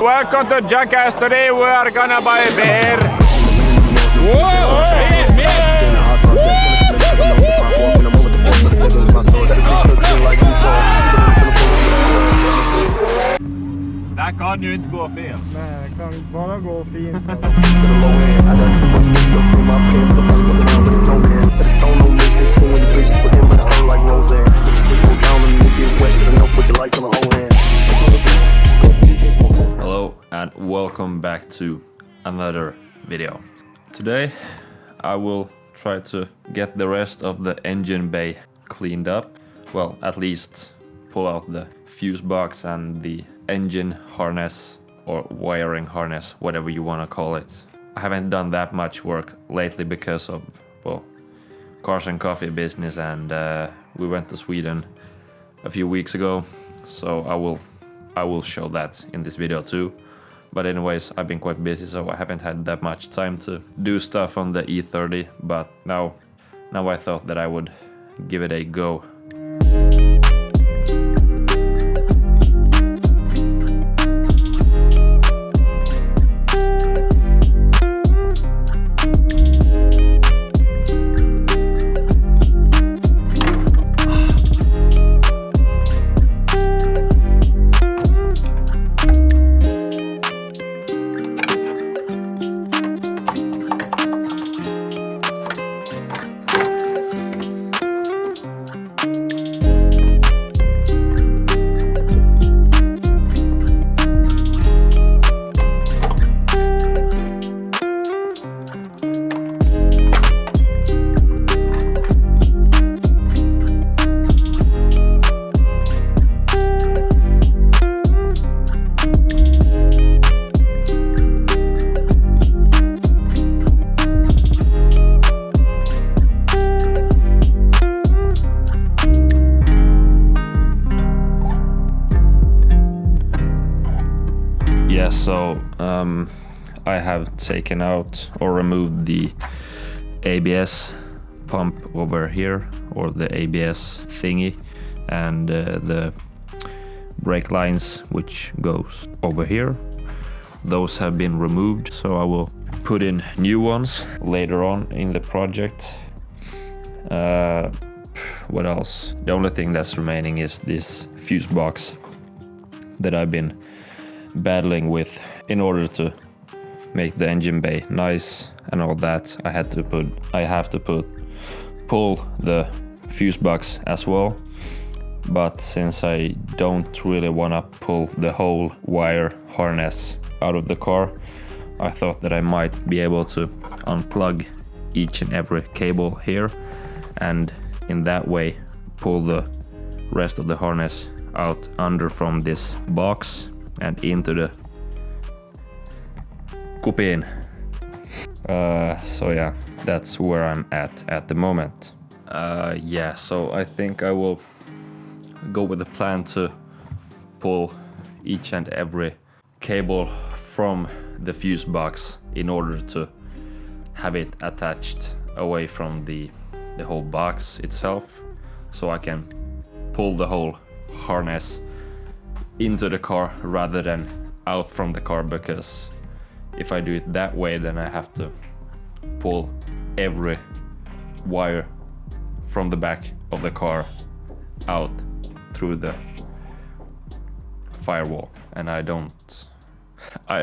Welcome to Jackass. Today we are gonna buy a beer. Whoa! Där kan ju inte gå fel. Nej, det kan bara gå fint. Hello and welcome back to another video. Today I will try to get the rest of the engine bay cleaned up. Well, at least pull out the fuse box and the engine harness or wiring harness, whatever you want to call it. I haven't done that much work lately because of, well, cars and coffee business, and we went to Sweden a few weeks ago, so I will show that in this video too. But anyways, I've been quite busy, so I haven't had that much time to do stuff on the E30, but now I thought that I would give it a go. So I have taken out or removed the ABS pump over here, or the ABS thingy, and the brake lines which goes over here. Those have been removed, so I will put in new ones later on in the project. What else? The only thing that's remaining is this fuse box that I've been battling with in order to make the engine bay nice and all that. I have to pull the fuse box as well, but since I don't really want to pull the whole wire harness out of the car, I thought that I might be able to unplug each and every cable here, and in that way pull the rest of the harness out under from this box and into the kupin. So yeah, that's where I'm at the moment. Yeah, so I think I will go with the plan to pull each and every cable from the fuse box in order to have it attached away from the whole box itself, so I can pull the whole harness into the car rather than out from the car, because if I do it that way, then I have to pull every wire from the back of the car out through the firewall, and I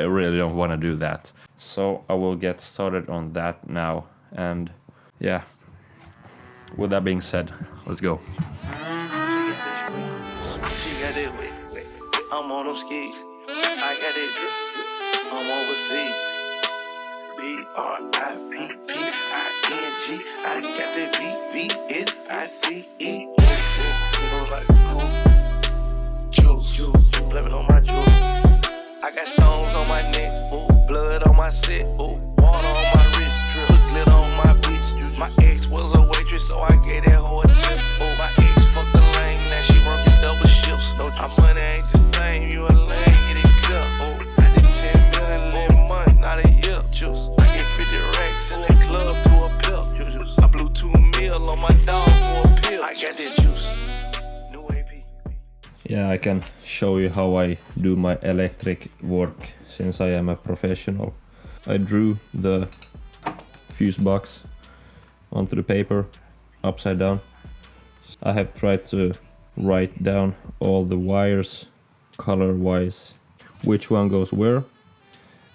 really don't want to do that. So I will get started on that now, and yeah, with that being said, let's go. I'm on them skis. I got it drip. I'm overseas. BRIPPING. I got the VVSICE. Juice. Blaming on my juice. I got stones on my neck. Ooh, blood on my set. Ooh, water on my wrist. Put glitter on my bitch. My ex was a waitress, so I gave that whole tip. Ooh, my ex fucked the lame. Now she working double shifts. No, I'm money ain't the same. You a lame, get it clear. Ooh, I did 10 million in months, not a year. Juice. I get 50 racks in that club to a pill. Juice. I blew 2 mil on my dog for a pill. I got that juice. New AP. Yeah, I can show you how I do my electric work since I am a professional. I drew the fuse box onto the paper upside down. I have tried to write down all the wires color wise, which one goes where,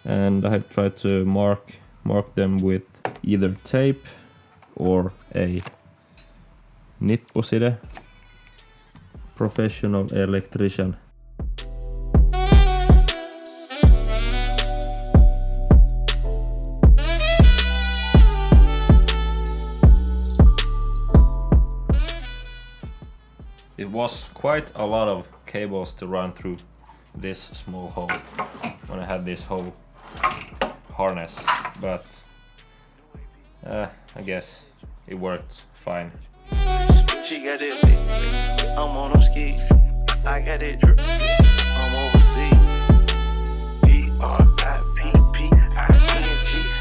and I have tried to mark them with either tape or a nipposide. Professional electrician. It was quite a lot of cables to run through this small hole when I had this whole harness, but I guess it worked fine. She got it lit. I'm on them skis. I got it drip. I'm overseas. B-R-I-P-P-I-N-G.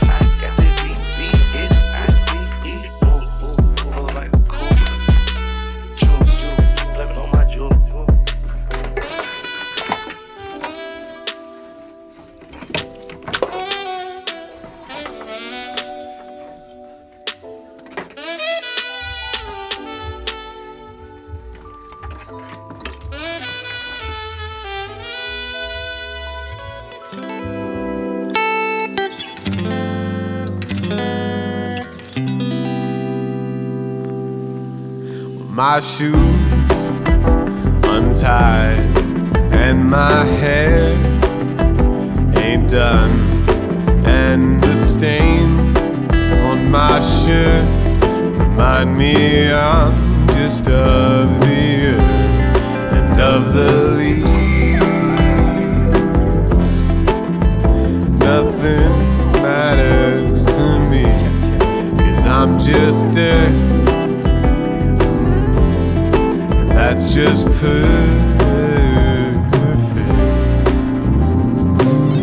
I got the B-B-S-I-C-E. Ooh, like a cool. Jewel, blame it on my jewel. My shoes untied and my hair ain't done, and the stains on my shirt remind me I'm just of the earth and of the leaves. Nothing matters to me, 'cause I'm just dirt. That's just perfect.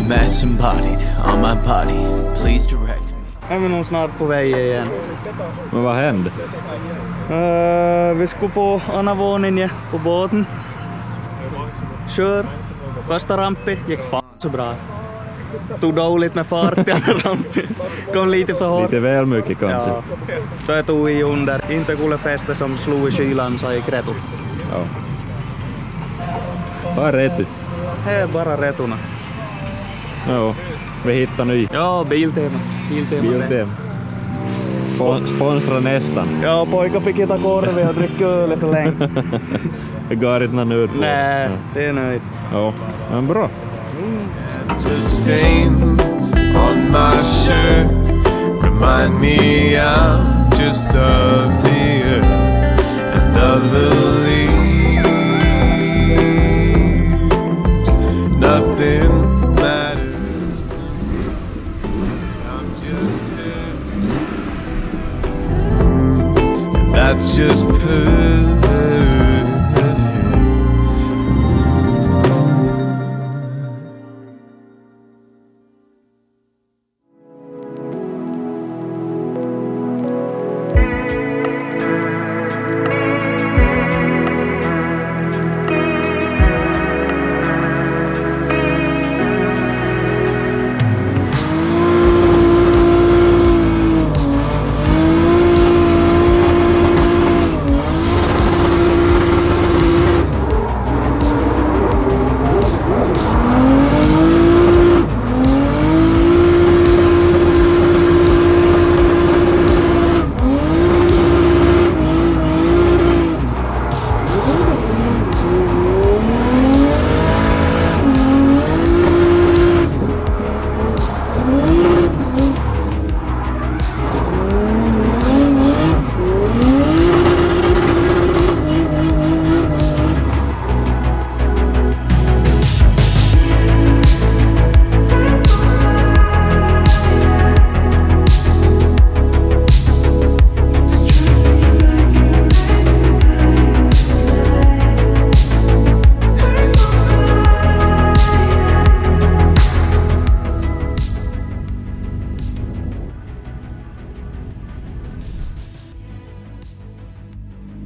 Mass embodied on my body. Please direct me. Är vi nog snart på väg igen. Men vad hände? Vi ska på andra våningen på båten. Kör. Första rampen gick fan så bra. Tog dåligt med fart i andra rampen. Kom lite för hårt. Lite väl mycket kanske. Ja. Så jag tog i under. Inte kuule fäste som slog i kylan så gick rätt upp. Ja. Vad är rety? Det är bara rätuna. Ja, vi hittar ny. Ja, Biltema. Biltema. Sponsra nästan. Ja, pojka fick hitta korvi och dricka öl så längst. Det går inte någon ut på. Nej, det är nöjt. Ja, men bra. The stains on my shirt remind me I'm just of the earth and of the leaves. Nothing matters to me, 'cause I'm just dead. And that's just perfect.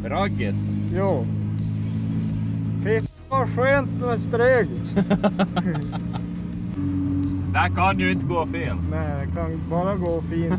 Ragget. Joo. Åh, skönt och strög. Det kan ju inte gå fel. Nej, det kan bara gå fint.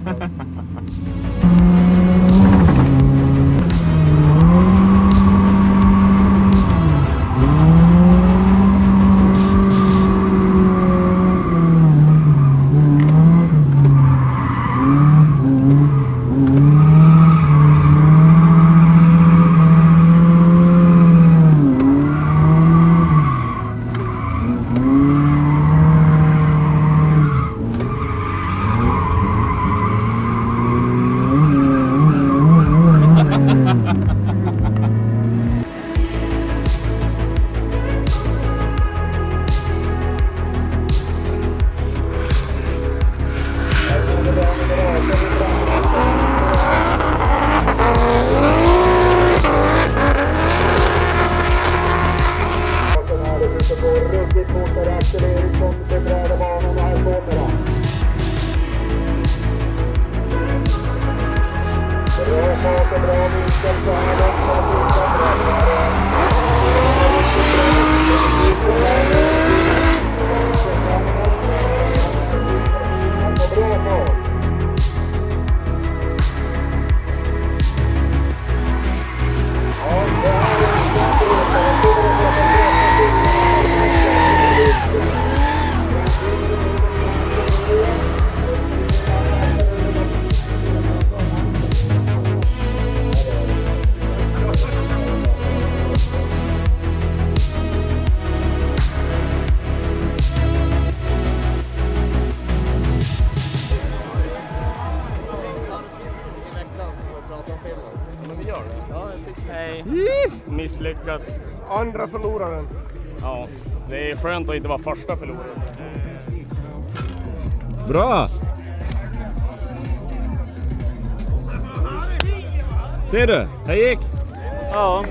Hej. Misslyckat. Andra förloraren. Ja, det är skönt att inte vara första förloraren. Bra! Ser du? Det gick! Ja.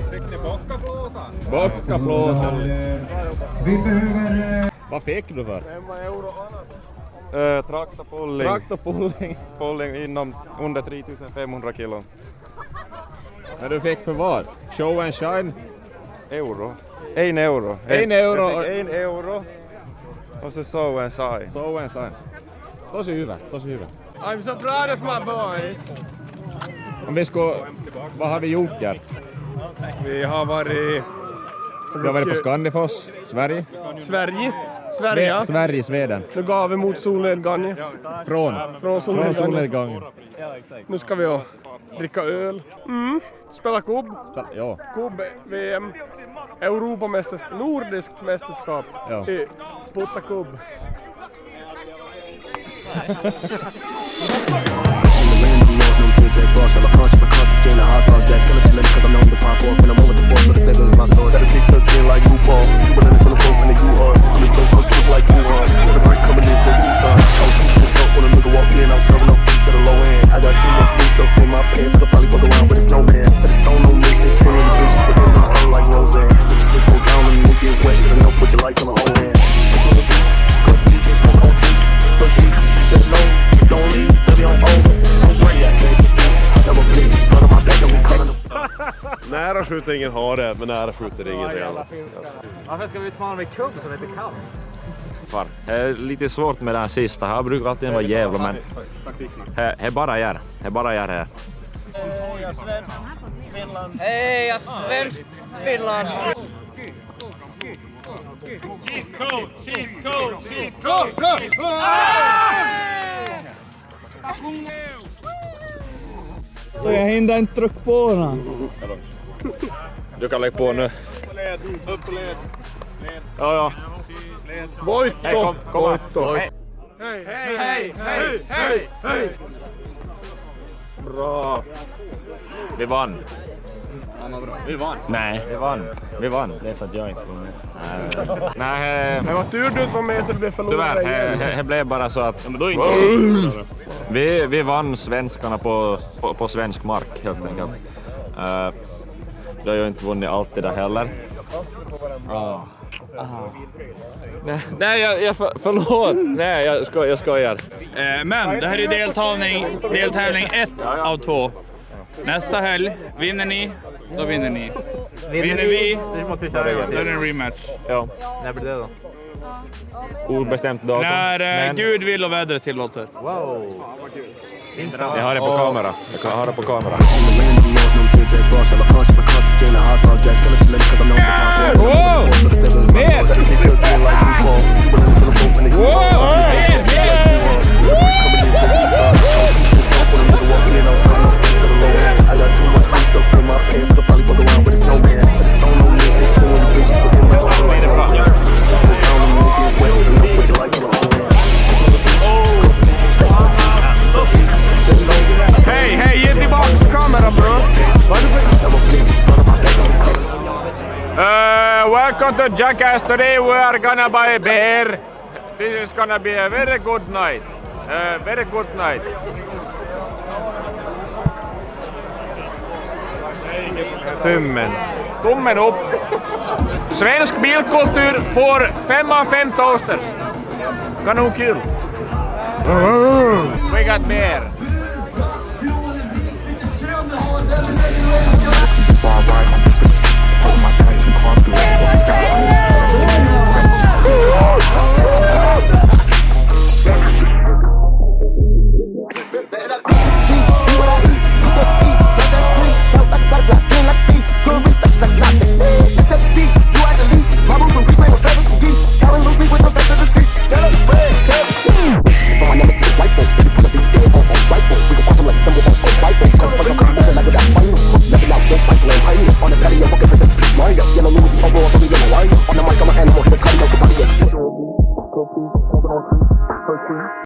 Bocka plåten. Vad fick du för? 5 euro. Traktorpulling. Pulling inom under 3500 kilo. Men du fick för vad? Show and shine? Euro. 1 euro. 1 euro. Jag fick 1 euro. Och så show and shine. Show and shine. Tosi hyvä, tosi hyvä. I'm so proud of my boys. Om vi ska, vad har vi gjort här? Vi har varit... Vi har varit på Scandifos, Sverige. Sverige, ja. Sverige, Sweden. Nu gav vi mot solnedgången. Från solnedgången. Nu ska vi dricka öl. Spela kubb. Ja. Kubb, VM, Europamästerskap, nordiskt mästerskap i putta kubb. Nära skjuter ingen har det, men nära skjuter ingen sen. Varför ska vi utmana med kubb så det är kallt? Fan, det är lite svårt med den sista. Här brukar alltid vara jävla, men det bara gör. Det bara gör här. Hej, jag svensk Finland! Så jag hinner inte trycka på den. Du kan lägga på nu. Upp på led. Ja. Voitto! Voitto. Hej! Bra! Vi vann. Nej, vi vann. Det är för att jag inte vann. Nej, Det var tur du inte var med så det blev förlorare. tyvärr, det blev bara så att vi vann svenskarna på svensk mark helt enkelt. Det har ju inte vunnit allt det där heller. Nej, jag förlåt. Nej, jag skojar. Men det här är deltävling 1 av 2. Nästa helg vinner ni, då vinner ni. Vinner vi, Det måste vi köra då är det en rematch. Ja. När blir det då? Obestämt datum. När Gud vill och vädret tillåter. Wow. Jag har det på kamera. Jag har det på kamera. Wow! Mer! Wow! Hej, ge tillbaka kameran, bro. Welcome to Jackass. Today we are gonna buy a beer. This is gonna be a very good night. Very good night. Tummen upp. Svensk bilkultur får 5 av 5 toasters. Kanonkul. We got beer. Far right, I'm just my bags and car through